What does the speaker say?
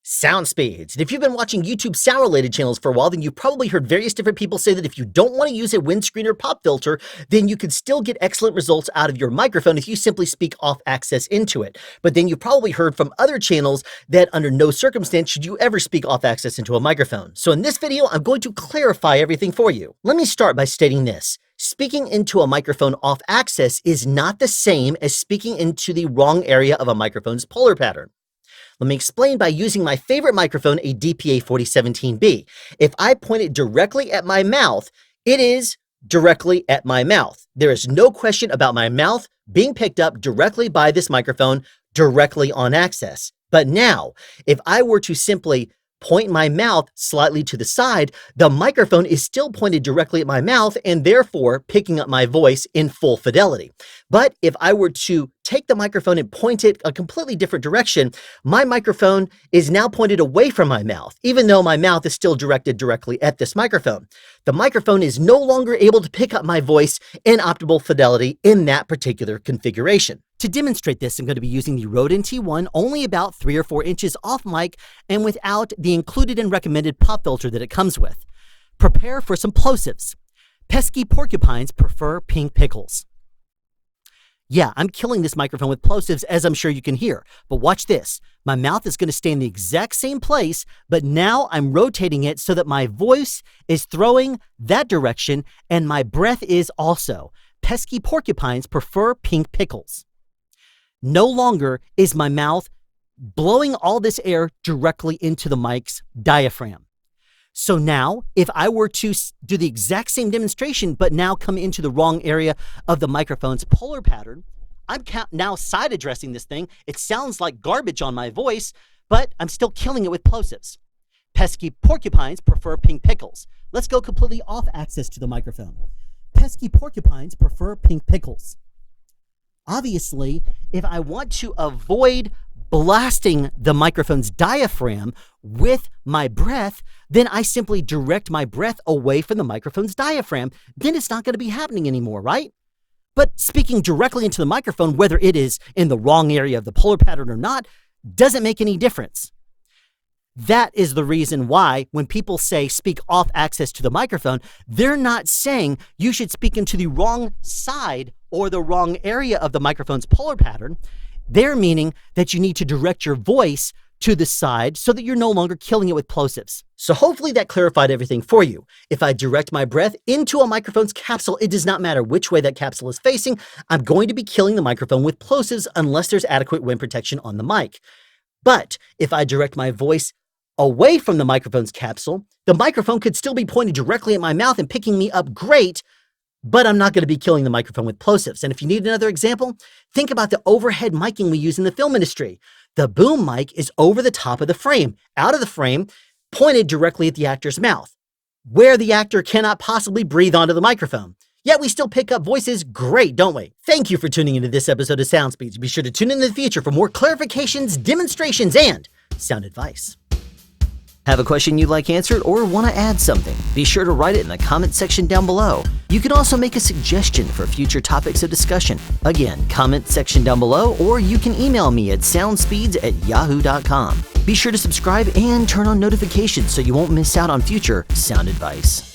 Sound speeds. And if you've been watching YouTube sound-related channels for a while, then you've probably heard various different people say that if you don't want to use a windscreen or pop filter, then you could still get excellent results out of your microphone if you simply speak off access into it. But then you've probably heard from other channels that under no circumstance should you ever speak off access into a microphone. So in this video, I'm going to clarify everything for you. Let me start by stating this. Speaking into a microphone off access is not the same as speaking into the wrong area of a microphone's polar pattern. Let me explain by using my favorite microphone, a DPA 4017B. If I point it directly at my mouth, it is directly at my mouth. There is no question about my mouth being picked up directly by this microphone, directly on access. But now, if I were to simply point my mouth slightly to the side, the microphone is still pointed directly at my mouth and therefore picking up my voice in full fidelity. But if I were to take the microphone and point it a completely different direction, my microphone is now pointed away from my mouth, even though my mouth is still directed directly at this microphone. The microphone is no longer able to pick up my voice in optimal fidelity in that particular configuration. To demonstrate this, I'm going to be using the Rode NT1, only about 3 or 4 inches off mic and without the included and recommended pop filter that it comes with. Prepare for some plosives. Pesky porcupines prefer pink pickles. Yeah, I'm killing this microphone with plosives, as I'm sure you can hear. But watch this. My mouth is going to stay in the exact same place, but now I'm rotating it so that my voice is throwing that direction and my breath is also. Pesky porcupines prefer pink pickles. No longer is my mouth blowing all this air directly into the mic's diaphragm. So now, if I were to do the exact same demonstration, but now come into the wrong area of the microphone's polar pattern, I'm now side addressing this thing. It sounds like garbage on my voice, but I'm still killing it with plosives. Pesky porcupines prefer pink pickles. Let's go completely off access to the microphone. Pesky porcupines prefer pink pickles. Obviously, if I want to avoid blasting the microphone's diaphragm with my breath, then I simply direct my breath away from the microphone's diaphragm. Then it's not going to be happening anymore, right? But speaking directly into the microphone, whether it is in the wrong area of the polar pattern or not, doesn't make any difference. That is the reason why when people say speak off access to the microphone, they're not saying you should speak into the wrong side or the wrong area of the microphone's polar pattern. They're meaning that you need to direct your voice to the side so that you're no longer killing it with plosives. So hopefully that clarified everything for you. If I direct my breath into a microphone's capsule, it does not matter which way that capsule is facing. I'm going to be killing the microphone with plosives unless there's adequate wind protection on the mic. But if I direct my voice away from the microphone's capsule, the microphone could still be pointed directly at my mouth and picking me up great, but I'm not going to be killing the microphone with plosives. And if you need another example, think about the overhead miking we use in the film industry. The boom mic is over the top of the frame, out of the frame, pointed directly at the actor's mouth, where the actor cannot possibly breathe onto the microphone. Yet we still pick up voices great, don't we? Thank you for tuning into this episode of Sound Speeds. Be sure to tune in the future for more clarifications, demonstrations, and sound advice. Have a question you'd like answered or want to add something? Be sure to write it in the comment section down below. You can also make a suggestion for future topics of discussion. Again, comment section down below, or you can email me at soundspeeds@yahoo.com. Be sure to subscribe and turn on notifications so you won't miss out on future sound advice.